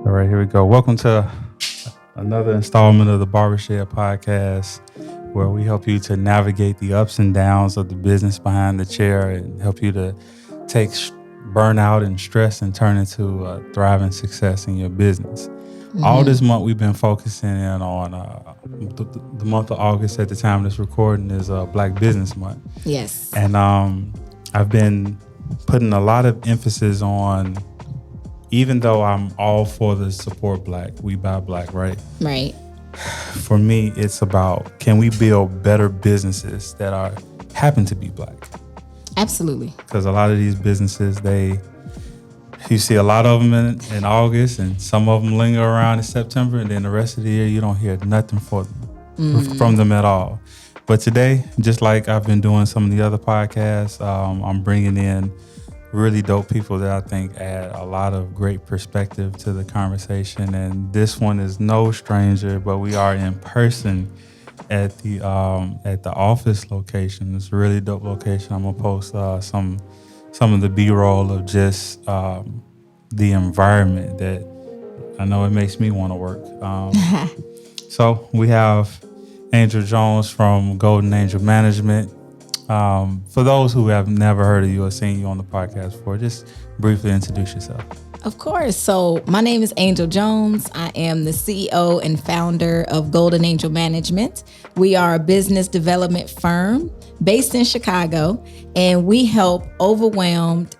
All right, here we go. Welcome to another installment of the Babershed podcast, where we help you to navigate the ups and downs of the business behind the chair and help you to take burnout and stress and turn into thriving success in your business. All this month, we've been focusing in on the month of August. At the time of this recording is Black Business Month. Yes. And I've been putting a lot of emphasis on, even though I'm all for the support Black, we buy Black, right? Right. For me, it's about, can we build better businesses that happen to be Black? Absolutely. Because a lot of these businesses, you see a lot of them in August, and some of them linger around in September, and then the rest of the year you don't hear nothing from them at all. But today, just like I've been doing some of the other podcasts, I'm bringing in really dope people that I think add a lot of great perspective to the conversation. And this one is no stranger, but we are in person at the office location. It's a really dope location. I'm gonna post some of the B-roll of just the environment that I know it makes me want to work. So we have Angel Jones from Golden Angel Management. For those who have never heard of you or seen you on the podcast before, just briefly introduce yourself. Of course. So my name is Angel Jones. I am the CEO and founder of Golden Angel Management. We are a business development firm based in Chicago, and we help overwhelmed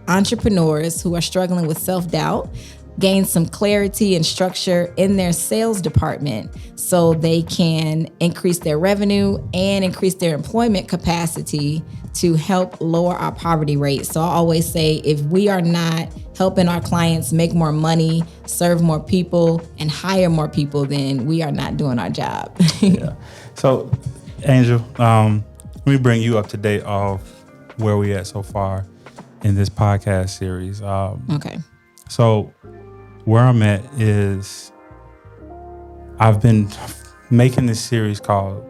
entrepreneurs who are struggling with self-doubt gain some clarity and structure in their sales department so they can increase their revenue and increase their employment capacity to help lower our poverty rate. So I always say, if we are not helping our clients make more money, serve more people, and hire more people, then we are not doing our job. Yeah. So, Angel, let me bring you up to date of where we at so far in this podcast series. Okay. So where I'm at is I've been making this series called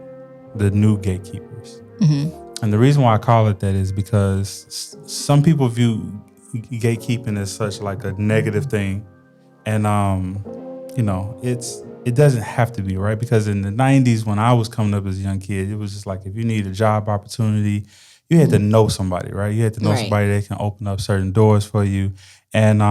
The New Gatekeepers. Mm-hmm. And the reason why I call it that is because some people view gatekeeping as such like a negative thing. And, it doesn't have to be, right? Because in the 90s, when I was coming up as a young kid, it was just like, if you need a job opportunity, you had to know somebody, right? You had to know somebody that can open up certain doors for you. And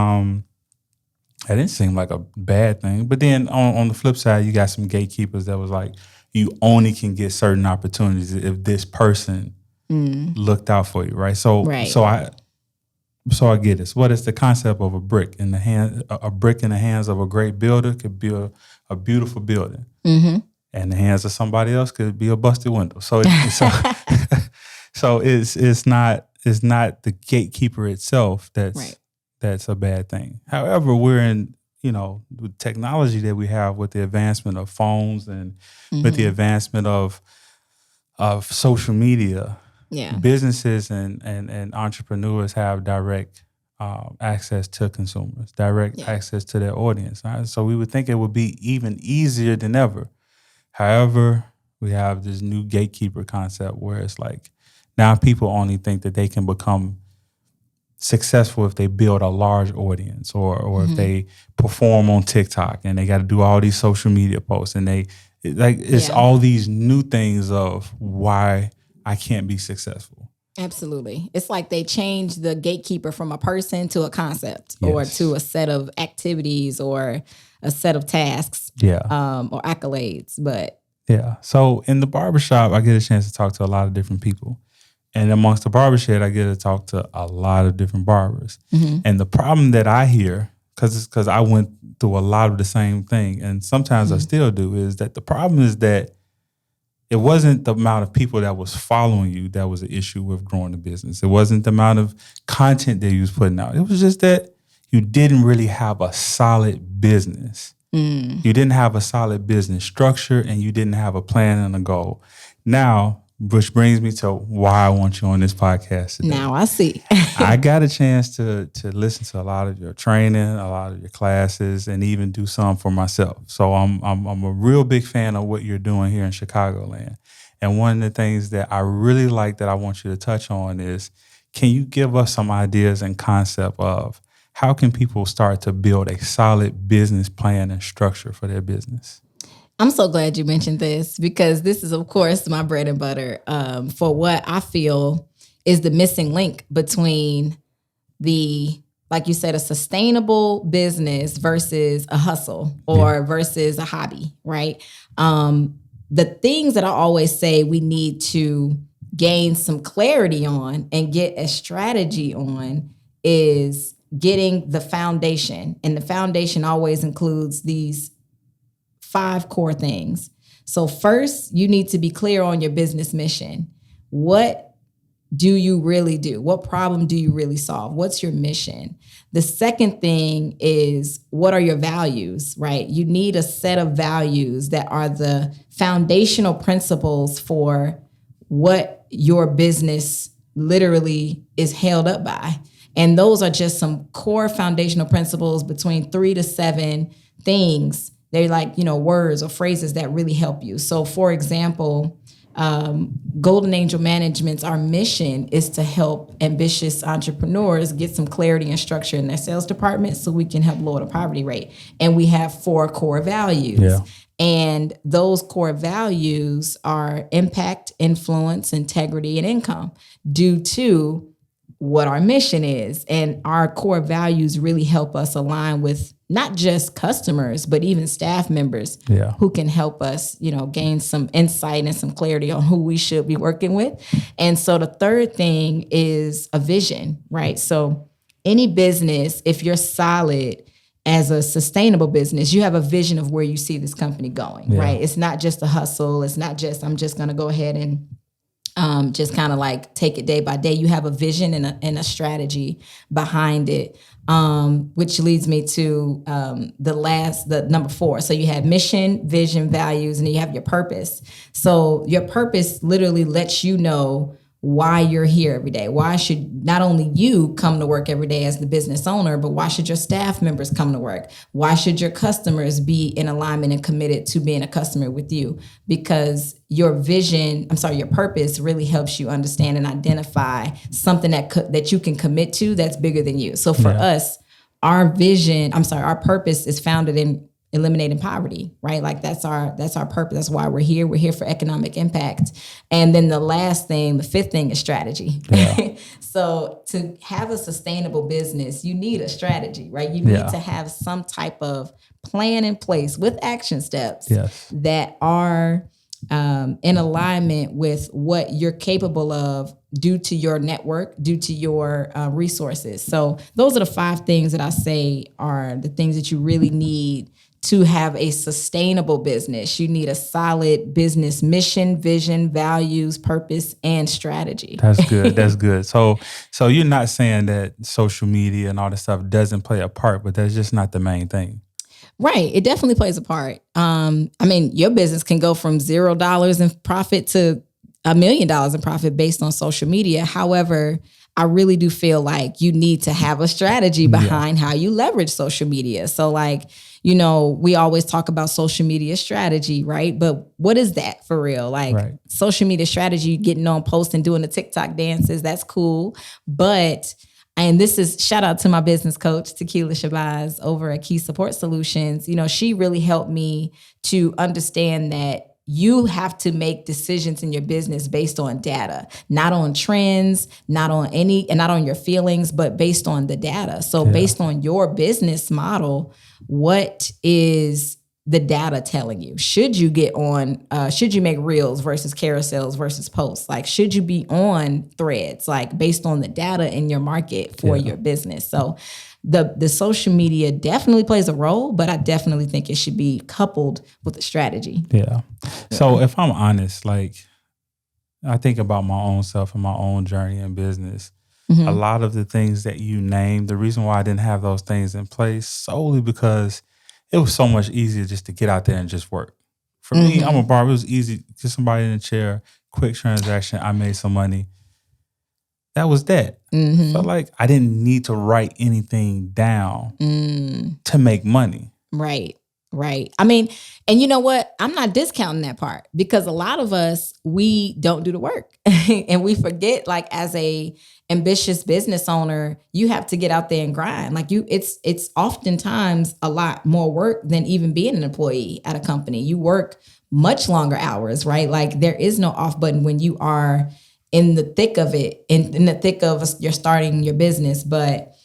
that didn't seem like a bad thing. But then on the flip side, you got some gatekeepers that was like, you only can get certain opportunities if this person looked out for you, right? So I get this. What is the concept of a brick in the hand? A brick in the hands of a great builder could be a beautiful building, and the hands of somebody else could be a busted window. So it's not the gatekeeper itself that's a bad thing. However, we're in, the technology that we have with the advancement of phones and with the advancement of social media, businesses and entrepreneurs have direct access to consumers, direct access to their audience. Right? So we would think it would be even easier than ever. However, we have this new gatekeeper concept where it's like, now people only think that they can become successful if they build a large audience or if they perform on TikTok and they got to do all these social media posts and it's all these new things of why I can't be successful. Absolutely. It's like they changed the gatekeeper from a person to a concept or to a set of activities or a set of tasks or accolades. But so in the barbershop, I get a chance to talk to a lot of different people. And amongst the barbershed, I get to talk to a lot of different barbers. And the problem that I hear, because I went through a lot of the same thing, and sometimes I still do, is that the problem is that it wasn't the amount of people that was following you that was an issue with growing the business. It wasn't the amount of content that you was putting out. It was just that you didn't really have a solid business. You didn't have a solid business structure, and you didn't have a plan and a goal. Now, which brings me to why I want you on this podcast today. Now I see. I got a chance to listen to a lot of your training, a lot of your classes, and even do some for myself. So I'm a real big fan of what you're doing here in Chicagoland. And one of the things that I really like that I want you to touch on is, can you give us some ideas and concept of how can people start to build a solid business plan and structure for their business? I'm so glad you mentioned this because this is, of course, my bread and butter for what I feel is the missing link between like you said, a sustainable business versus a hustle or versus a hobby, right? The things that I always say we need to gain some clarity on and get a strategy on is getting the foundation. And the foundation always includes these 5 core things. So first, you need to be clear on your business mission. What do you really do? What problem do you really solve? What's your mission? The second thing is, what are your values, right? You need a set of values that are the foundational principles for what your business literally is held up by. And those are just some core foundational principles between 3 to 7 things. They're like, words or phrases that really help you. So for example, Golden Angel Management's, our mission is to help ambitious entrepreneurs get some clarity and structure in their sales department so we can help lower the poverty rate. And we have 4 core values. Yeah. And those core values are impact, influence, integrity, and income due to what our mission is. And our core values really help us align with not just customers, but even staff members who can help us, gain some insight and some clarity on who we should be working with. And so the third thing is a vision, right? So any business, if you're solid as a sustainable business, you have a vision of where you see this company going, right? It's not just a hustle. It's not just, I'm just going to go ahead and just kind of like take it day by day. You have a vision and a strategy behind it, which leads me to the number 4. So you have mission, vision, values, and then you have your purpose. So your purpose literally lets you know why you're here every day. Why should not only you come to work every day as the business owner, but why should your staff members come to work? Why should your customers be in alignment and committed to being a customer with you? Because your purpose really helps you understand and identify something that you can commit to that's bigger than you. So for us, our purpose is founded in eliminating poverty, right? Like that's our purpose. That's why we're here. We're here for economic impact. And then the 5th thing is strategy. Yeah. So to have a sustainable business, you need a strategy, right? You need to have some type of plan in place with action steps that are in alignment with what you're capable of due to your network, due to your resources. So those are the 5 things that I say are the things that you really need to have a sustainable business. You need a solid business mission, vision, values, purpose, and strategy. That's good. That's good. So you're not saying that social media and all this stuff doesn't play a part, but that's just not the main thing. Right. It definitely plays a part. Your business can go from $0 in profit to $1 million in profit based on social media. However, I really do feel like you need to have a strategy behind how you leverage social media. So we always talk about social media strategy, right? But what is that for real? Social media strategy, getting on posts and doing the TikTok dances, that's cool. And this is shout out to my business coach, Tequila Shabazz over at Key Support Solutions. She really helped me to understand that you have to make decisions in your business based on data, not on trends, not on your feelings, but based on the data. So based on your business model, what is the data telling you? Should you should you make reels versus carousels versus posts? Should you be on threads, based on the data in your market for your business? So the social media definitely plays a role, but I definitely think it should be coupled with a strategy. Yeah. So if I'm honest, I think about my own self and my own journey in business. Mm-hmm. A lot of the things that you named, the reason why I didn't have those things in place solely because it was so much easier just to get out there and just work. For me, I'm a barber. It was easy. Get somebody in a chair, quick transaction. I made some money. That was that. Mm-hmm. Felt like I didn't need to write anything down to make money. Right. Right. I mean, and you know what? I'm not discounting that part because a lot of us, we don't do the work and we forget, like, as a ambitious business owner, you have to get out there and grind. Like, it's oftentimes a lot more work than even being an employee at a company. You work much longer hours, right? Like, there is no off button when you are in the thick of it, in the thick of you're starting your business. But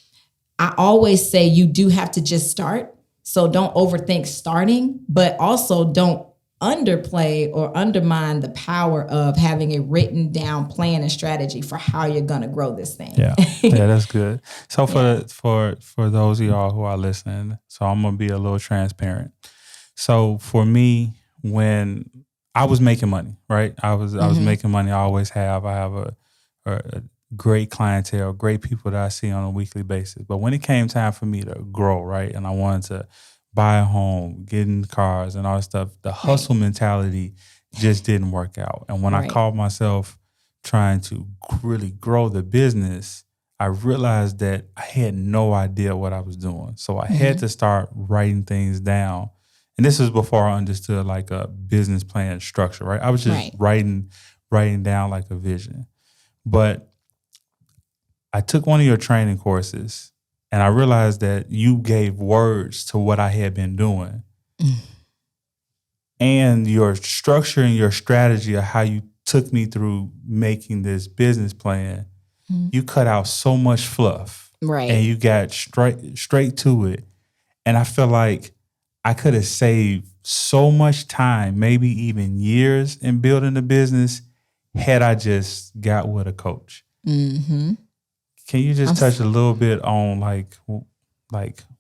I always say you do have to just start. So don't overthink starting, but also don't underplay or undermine the power of having a written down plan and strategy for how you're going to grow this thing. Yeah, yeah, that's good. So Yeah. for those of y'all who are listening, so I'm gonna be a little transparent. So for me, when I was making money, right? I was making money. I always have. I have a great clientele, great people that I see on a weekly basis. But when it came time for me to grow, right, and I wanted to buy a home, get in cars, and all that stuff, the hustle mentality just didn't work out. And when I Right. called myself trying to really grow the business, I realized that I had no idea what I was doing. So I had to start writing things down. And this is before I understood like a business plan structure, right? I was just Right. writing down like a vision. But I took one of your training courses and I realized that you gave words to what I had been doing. And your structure and your strategy of how you took me through making this business plan, you cut out so much fluff. Right. And you got straight to it. And I feel like I could have saved so much time, maybe even years in building the business had I just got with a coach. Mm-hmm. Can you just touch a little bit on like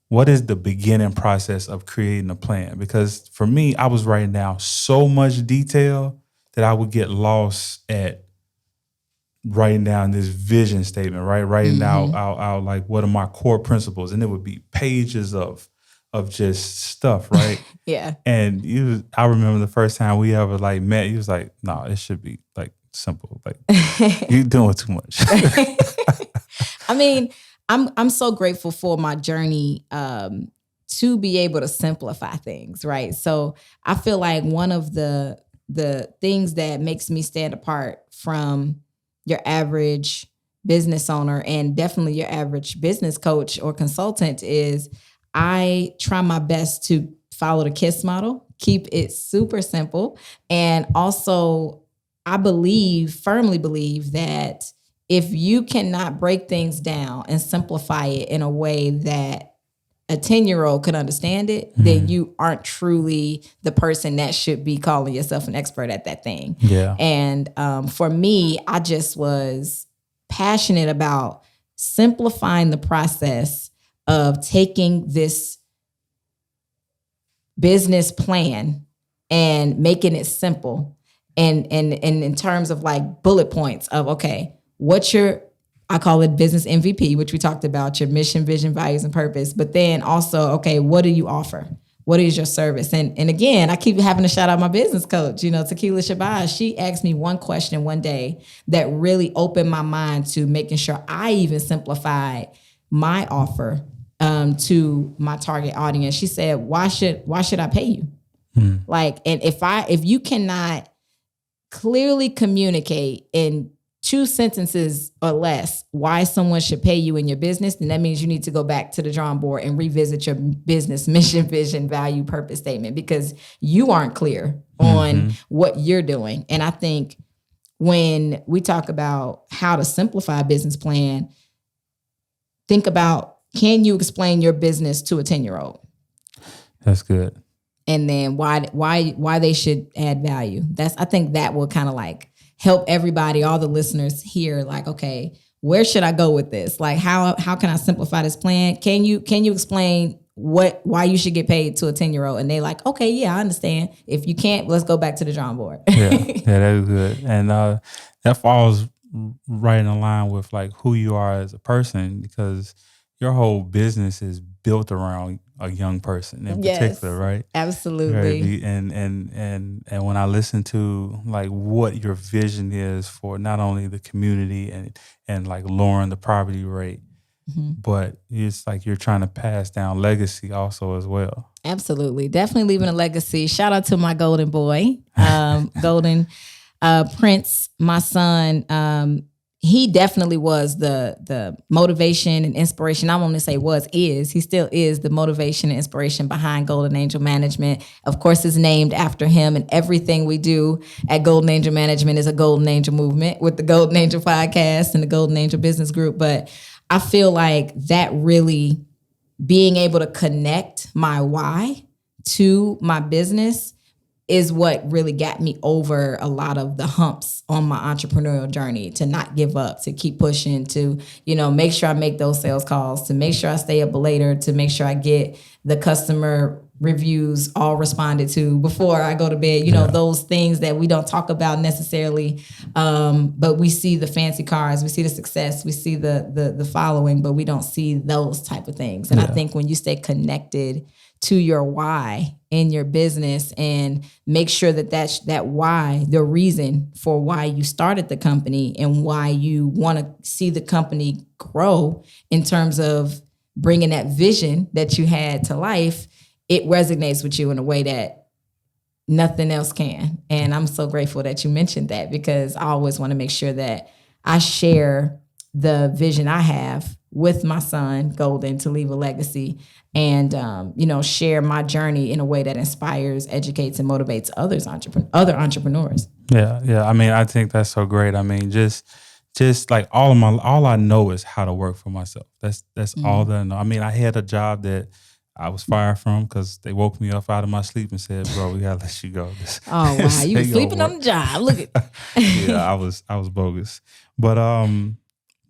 what is the beginning process of creating a plan? Because for me, I was writing down so much detail that I would get lost at writing down this vision statement, right? Writing out like what are my core principles, and it would be pages of just stuff, right? Yeah. And I remember the first time we ever like met, he was like, "No, it should be like simple. Like you're doing too much." I mean, I'm so grateful for my journey to be able to simplify things, right? So I feel like one of the things that makes me stand apart from your average business owner and definitely your average business coach or consultant is I try my best to follow the KISS model, keep it super simple, and also I firmly believe that if you cannot break things down and simplify it in a way that a 10-year-old can understand it, then you aren't truly the person that should be calling yourself an expert at that thing. Yeah. And for me, I just was passionate about simplifying the process of taking this business plan and making it simple and in terms of like bullet points of, okay, what's your, I call it business MVP, which we talked about, your mission, vision, values, and purpose. But then also, okay, what do you offer? What is your service? And again, I keep having to shout out my business coach, Tequila Shabazz. She asked me one question one day that really opened my mind to making sure I even simplified my offer to my target audience. She said, why should I pay you? Like, and if you cannot clearly communicate in 2 sentences or less why someone should pay you in your business, then that means you need to go back to the drawing board and revisit your business mission, vision, value, purpose statement because you aren't clear on what you're doing. And I think when we talk about how to simplify a business plan, think about, can you explain your business to a 10-year-old? That's good. And then why they should add value. I think that will kind of like help everybody, all the listeners here, like, okay, where should I go with this? Like, how can I simplify this plan? Can you explain why you should get paid to a 10-year-old? And they like, okay, yeah, I understand. If you can't, let's go back to the drawing board. Yeah, that is good. And that falls right in line with like who you are as a person because your whole business is built around a young person in particular, right? Absolutely. And when I listen to like what your vision is for not only the community and like lowering the poverty rate, but it's like you're trying to pass down legacy also as well. Absolutely. Definitely leaving a legacy. Shout out to my golden boy, golden Prince, my son. He definitely was the motivation and inspiration. I want to say he still is the motivation and inspiration behind Golden Angel Management. Of course, it's named after him, and everything we do at Golden Angel Management is a Golden Angel movement with the Golden Angel podcast and the Golden Angel Business Group. But I feel like that really being able to connect my why to my business is what really got me over a lot of the humps on my entrepreneurial journey, to not give up, to keep pushing, to, make sure I make those sales calls, to make sure I stay up later, to make sure I get the customer reviews all responded to before I go to bed, those things that we don't talk about necessarily. But we see the fancy cars, we see the success, we see the following, but we don't see those type of things. And I think when you stay connected to your why in your business and make sure that why, the reason for why you started the company and why you want to see the company grow in terms of bringing that vision that you had to life, it resonates with you in a way that nothing else can. And I'm so grateful that you mentioned that, because I always want to make sure that I share the vision I have with my son, Golden, to leave a legacy and, share my journey in a way that inspires, educates, and motivates other entrepreneurs. Yeah. I mean, I think that's so great. I mean, just like all I know is how to work for myself. That's all that I know. I mean, I had a job that I was fired from because they woke me up out of my sleep and said, "Bro, we gotta let you go." Oh wow, you were sleeping on the job. Look at yeah, I was bogus. But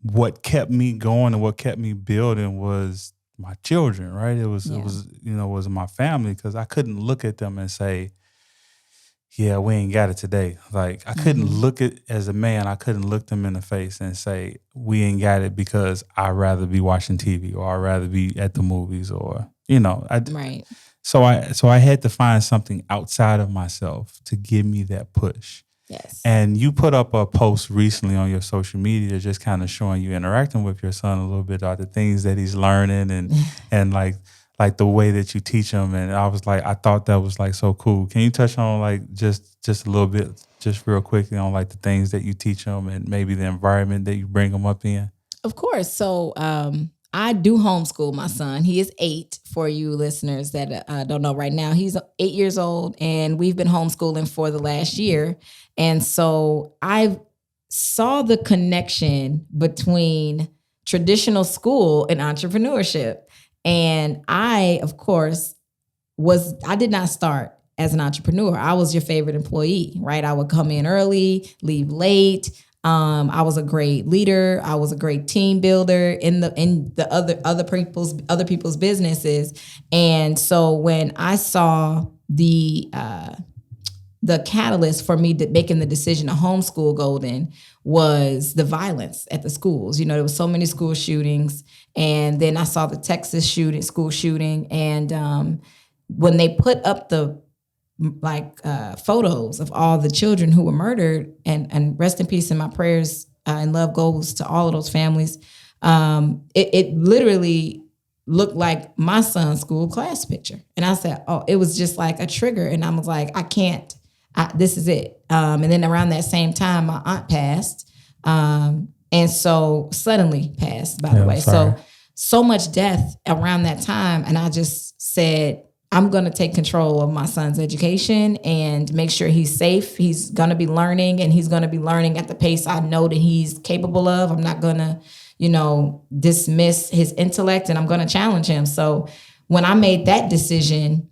what kept me going and what kept me building was my children, right? It was my family, because I couldn't look at them and say, yeah, we ain't got it today. Like I couldn't look at, as a man, I couldn't look them in the face and say, we ain't got it because I'd rather be watching TV or I'd rather be at the movies or, right. So I had to find something outside of myself to give me that push. Yes. And you put up a post recently on your social media just kind of showing you interacting with your son a little bit about the things that he's learning and like the way that you teach him. And I was like, I thought that was like so cool. Can you touch on like just a little bit, just real quickly, on like the things that you teach him and maybe the environment that you bring him up in? Of course. So I do homeschool my son. He is 8 for you listeners that don't know right now. He's 8 years old and we've been homeschooling for the last year. And so I saw the connection between traditional school and entrepreneurship. And I, of course, I did not start as an entrepreneur. I was your favorite employee, right? I would come in early, leave late. I was a great leader. I was a great team builder in the other people's businesses. And so when I saw the catalyst for me making the decision to homeschool Golden was the violence at the schools. There was so many school shootings, and then I saw the Texas school shooting, and when they put up the photos of all the children who were murdered, and rest in peace, and my prayers and love goes to all of those families. It literally looked like my son's school class picture. And I said, oh, it was just like a trigger. And I was like, this is it. And then around that same time, my aunt passed. And so suddenly passed, by the way. Sorry. So much death around that time. And I just said, I'm going to take control of my son's education and make sure he's safe. He's going to be learning, and he's going to be learning at the pace I know that he's capable of. I'm not going to, dismiss his intellect, and I'm going to challenge him. So when I made that decision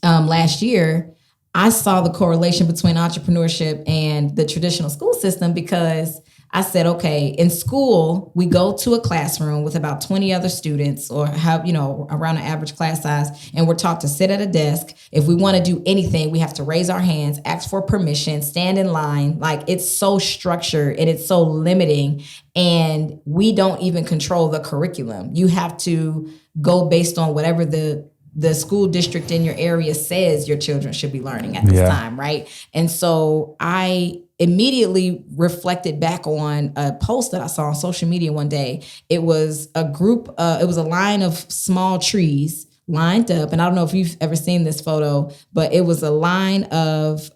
last year, I saw the correlation between entrepreneurship and the traditional school system, because I said, okay, in school, we go to a classroom with about 20 other students, or around an average class size, and we're taught to sit at a desk. If we want to do anything, we have to raise our hands, ask for permission, stand in line. Like, it's so structured and it's so limiting, and we don't even control the curriculum. You have to go based on whatever the the school district in your area says your children should be learning at this time, right? And so I immediately reflected back on a post that I saw on social media one day. It was a group, it was a line of small trees lined up. And I don't know if you've ever seen this photo, but it was a line of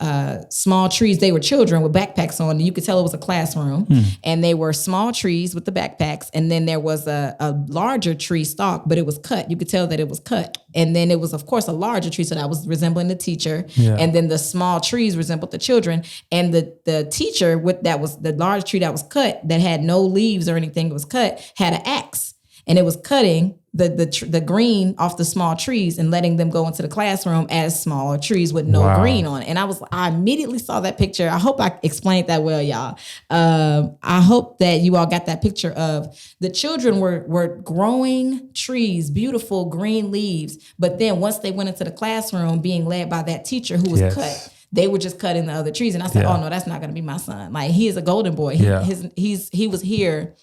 small trees. They were children with backpacks on. You could tell it was a classroom. And they were small trees with the backpacks. And then there was a larger tree stalk, but it was cut. You could tell that it was cut. And then it was, of course, a larger tree. So that was resembling the teacher. And then the small trees resembled the children. And the teacher, that was the large tree that was cut, that had no leaves or anything, it was cut, had an axe. And it was cutting the green off the small trees and letting them go into the classroom as smaller trees with no green on it. And I immediately saw that picture. I hope I explained that well, y'all. I hope that you all got that picture of the children were growing trees, beautiful green leaves. But then once they went into the classroom, being led by that teacher who was cut, they were just cutting the other trees. And I said, oh no, that's not going to be my son. Like, he is a golden boy. He was here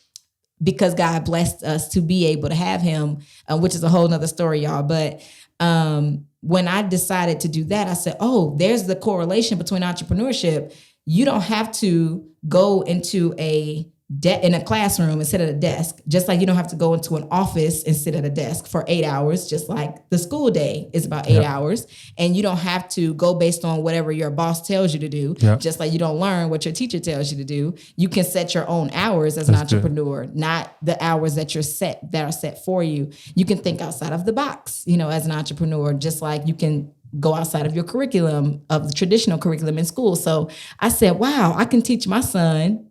because God blessed us to be able to have him, which is a whole nother story, y'all. But when I decided to do that, I said, oh, there's the correlation between entrepreneurship. You don't have to go into in a classroom and sit at a desk, just like you don't have to go into an office and sit at a desk for 8 hours, just like the school day is about 8 hours. And you don't have to go based on whatever your boss tells you to do, just like you don't learn what your teacher tells you to do. You can set your own hours as an entrepreneur, not the hours that are set for you. You can think outside of the box, as an entrepreneur, just like you can go outside of your curriculum, of the traditional curriculum in school. So I said, wow, I can teach my son,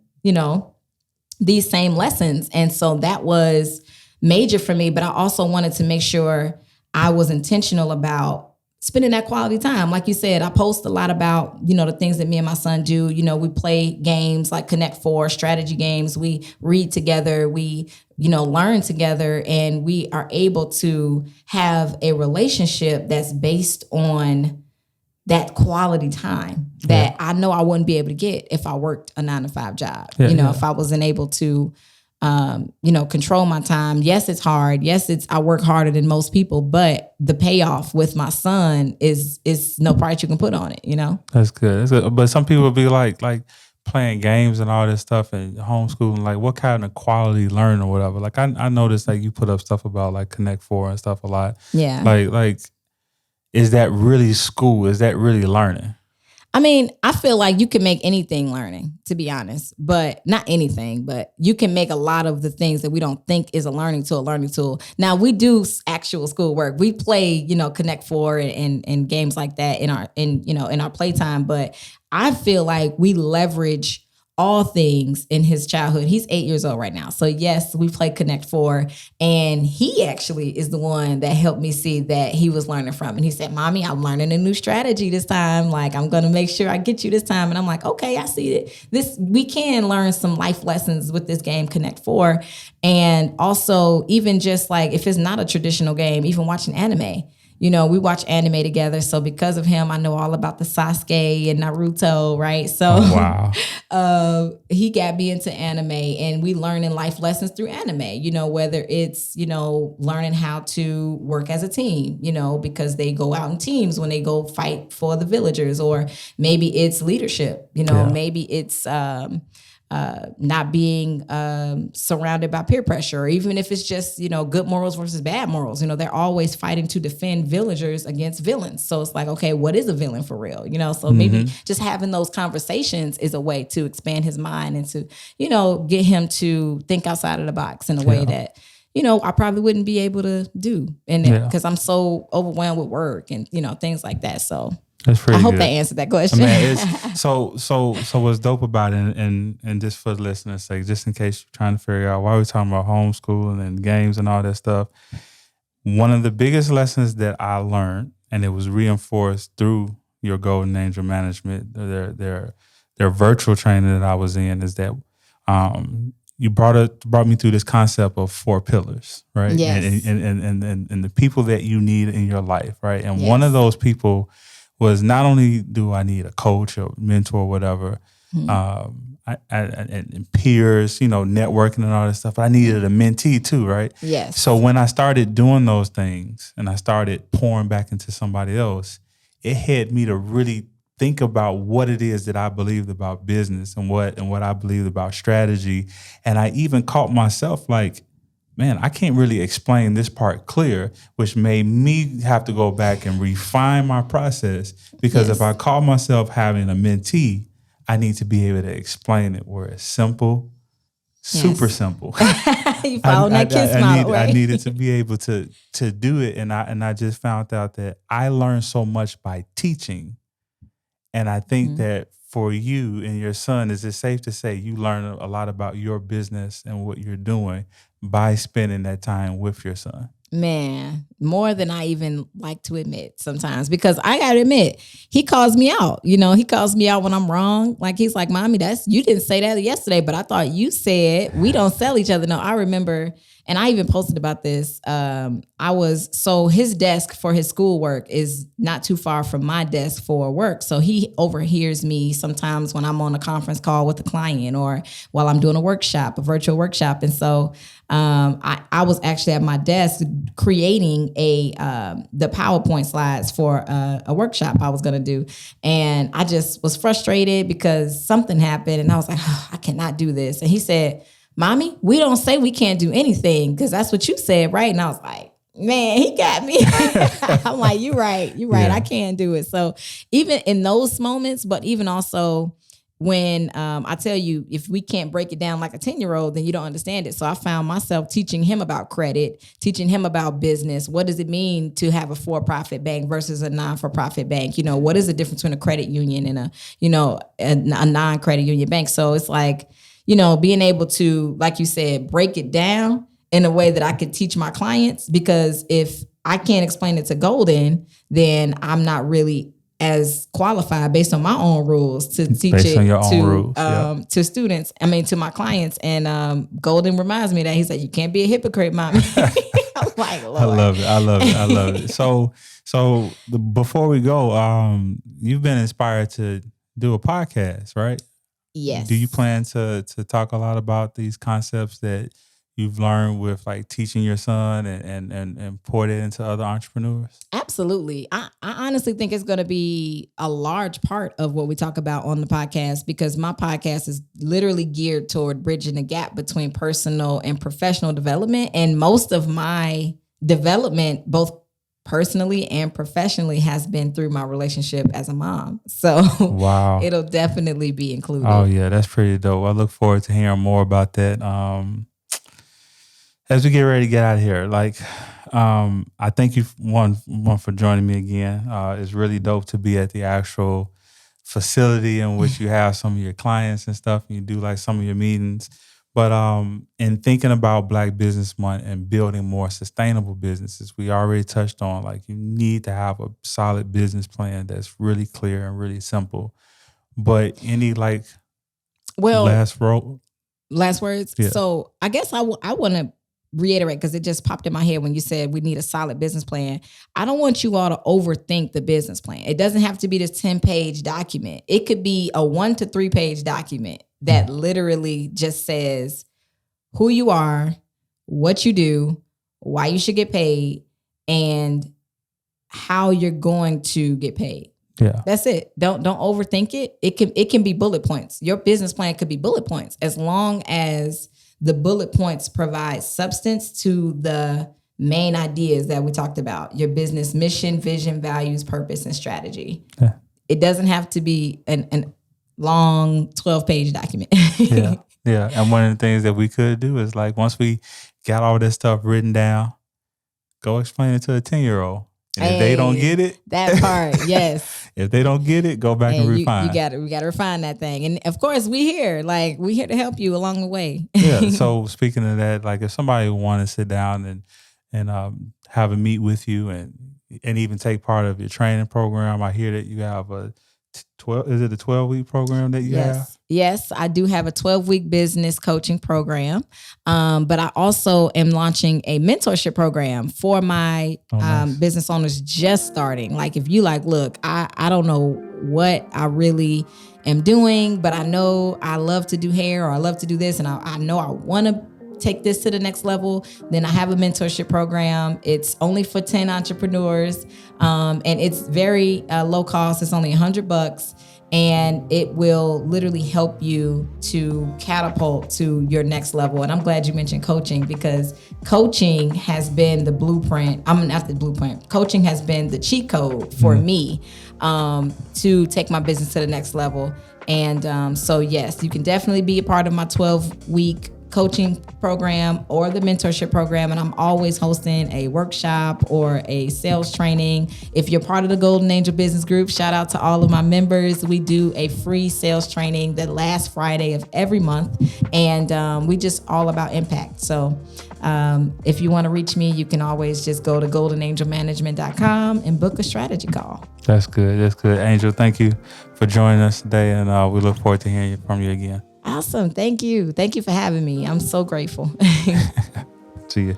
these same lessons. And so that was major for me. But I also wanted to make sure I was intentional about spending that quality time. Like you said, I post a lot about, the things that me and my son do. We play games like Connect Four, strategy games. We read together. We, learn together, and we are able to have a relationship that's based on that quality time that I know I wouldn't be able to get if I worked a 9-to-5 job. If I wasn't able to, control my time. Yes, it's hard. Yes, I work harder than most people, but the payoff with my son is no price you can put on it. That's good. That's good. But some people be like playing games and all this stuff and homeschooling. Like, what kind of quality learning or whatever? Like, I noticed like you put up stuff about like Connect Four and stuff a lot. Yeah. Like. Is that really school? Is that really learning? I mean, I feel like you can make anything learning, to be honest, but not anything, but you can make a lot of the things that we don't think is a learning tool. Now, we do actual schoolwork. We play, Connect Four and games like that in our playtime, but I feel like we leverage all things in his childhood. He's 8 years old right now. So yes, we play Connect Four, and he actually is the one that helped me see that he was learning from. And he said, Mommy, I'm learning a new strategy this time. Like, I'm going to make sure I get you this time. And I'm like, okay, I see it. We can learn some life lessons with this game, Connect Four. And also, even just like, if it's not a traditional game, even watching anime. We watch anime together. So because of him, I know all about the Sasuke and Naruto, right? So he got me into anime, and we learning life lessons through anime, whether it's, learning how to work as a team, because they go out in teams when they go fight for the villagers, or maybe it's leadership, maybe it's not being surrounded by peer pressure, or even if it's just, good morals versus bad morals. They're always fighting to defend villagers against villains. So it's like, okay, what is a villain for real? So maybe just having those conversations is a way to expand his mind and to, get him to think outside of the box in a way that, I probably wouldn't be able to do. And because I'm so overwhelmed with work and, things like that. So I hope that answered that question. So what's dope about it, and just for the listeners' sake, just in case you're trying to figure out why we're talking about homeschooling and games and all that stuff, one of the biggest lessons that I learned, and it was reinforced through your Golden Angel Management, their virtual training that I was in, is that you brought me through this concept of 4 pillars, right? Yes. And the people that you need in your life, right? And one of those people was, not only do I need a coach or mentor or whatever, And peers, networking and all that stuff. But I needed a mentee too, right? Yes. So when I started doing those things and I started pouring back into somebody else, it had me to really think about what it is that I believed about business and what I believed about strategy. And I even caught myself like, man, I can't really explain this part clear, which made me have to go back and refine my process. Because if I call myself having a mentee, I need to be able to explain it where it's simple, super simple. You follow that KISS model, right? I needed to be able to do it, and I just found out that I learned so much by teaching, and I think that for you and your son, is it safe to say you learn a lot about your business and what you're doing by spending that time with your son? Man, more than I even like to admit sometimes, because I gotta admit, he calls me out. He calls me out when I'm wrong. Like he's like, "Mommy, you didn't say that yesterday, but I thought you said we don't sell each other." No, I remember, and I even posted about this. So his desk for his schoolwork is not too far from my desk for work. So he overhears me sometimes when I'm on a conference call with a client or while I'm doing a virtual workshop. And so I was actually at my desk creating the PowerPoint slides for a workshop I was going to do. And I just was frustrated because something happened and I was like, I cannot do this. And he said, "Mommy, we don't say we can't do anything because that's what you said, right?" And I was like, man, he got me. I'm like, you're right. Yeah. I can't do it. So even in those moments, but even also when I tell you, if we can't break it down like a 10-year-old, then you don't understand it. So I found myself teaching him about credit, teaching him about business. What does it mean to have a for-profit bank versus a non-for-profit bank? What is the difference between a credit union and a non-credit union bank? So it's like, being able to, like you said, break it down in a way that I could teach my clients, because if I can't explain it to Golden, then I'm not really as qualified based on my own rules to teach to students. I mean, to my clients. And Golden reminds me that he said, "You can't be a hypocrite, Mommy." I'm like, Lord. I love it. So before we go, you've been inspired to do a podcast, right? Yes. Do you plan to talk a lot about these concepts that you've learned with like teaching your son and poured it into other entrepreneurs? Absolutely. I honestly think it's going to be a large part of what we talk about on the podcast, because my podcast is literally geared toward bridging the gap between personal and professional development. And most of my development, both personally and professionally, has been through my relationship as a mom. So wow, it'll definitely be included. Oh yeah, that's pretty dope. I look forward to hearing more about that. As we get ready to get out of here, I thank you one for joining me again. It's really dope to be at the actual facility in which you have some of your clients and stuff, and you do like some of your meetings. But in thinking about Black Business Month and building more sustainable businesses, we already touched on you need to have a solid business plan that's really clear and really simple. But any last words? Yeah. So I guess I want to reiterate, because it just popped in my head when you said we need a solid business plan. I don't want you all to overthink the business plan. It doesn't have to be this 10-page document. It could be a 1 to 3 page document that literally just says who you are, what you do, why you should get paid, and how you're going to get paid. Yeah. That's it. Don't overthink it. It can be bullet points. Your business plan could be bullet points, as long as the bullet points provide substance to the main ideas that we talked about: your business mission, vision, values, purpose, and strategy. Yeah. It doesn't have to be an long 12-page document. Yeah. And one of the things that we could do is once we got all this stuff written down, go explain it to a 10-year-old. And if they don't get it, that part, yes. If they don't get it, go back and refine. We got to refine that thing. And of course, we're here to help you along the way. Yeah. So speaking of that, if somebody want to sit down and have a meet with you and even take part of your training program, I hear that you have a 12-week program that you have? Yes, I do have a 12-week business coaching program. But I also am launching a mentorship program for my nice. Business owners just starting. If you look, I don't know what I really am doing, but I know I love to do hair or I love to do this, and I know I want to take this to the next level, then I have a mentorship program. It's only for 10 entrepreneurs, and it's very low cost. It's only $100, and it will literally help you to catapult to your next level. And I'm glad you mentioned coaching, because coaching has been the blueprint. I'm not the blueprint. Coaching has been the cheat code for me to take my business to the next level. And so yes, you can definitely be a part of my 12-week coaching program or the mentorship program, and I'm always hosting a workshop or a sales training. If you're part of the Golden Angel Business Group, shout out to all of my members. We do a free sales training the last Friday of every month, and we just all about impact. So if you want to reach me, you can always just go to goldenangelmanagement.com and book a strategy call. That's good. That's good. Angel, thank you for joining us today, and we look forward to hearing from you again. Awesome. Thank you. Thank you for having me. I'm so grateful. See you.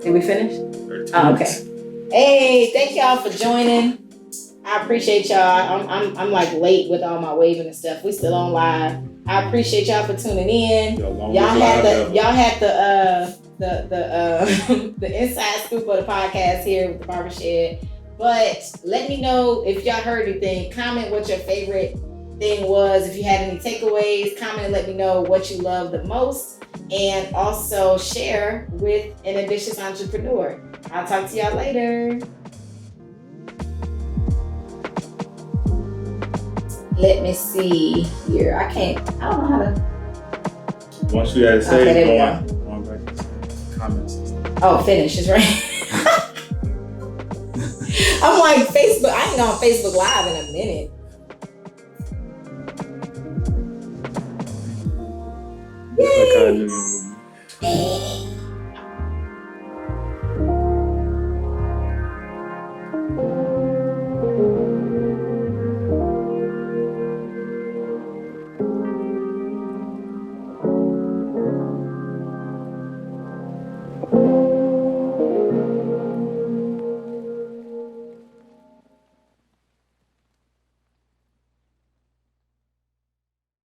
Did we finish? Oh, okay. Hey, thank y'all for joining. I appreciate y'all. I'm like late with all my waving and stuff. We still on live. I appreciate y'all for tuning in. Y'all had the inside scoop of the podcast here with the Babershed. But let me know if y'all heard anything. Comment what your favorite thing was. If you had any takeaways, comment and let me know what you love the most. And also share with an ambitious entrepreneur. I'll talk to y'all later. Let me see here. I don't know how to. Once you had to say, okay, going back to the comments. Oh, finish is right. I'm like, Facebook, I ain't on Facebook Live in a minute. Yay!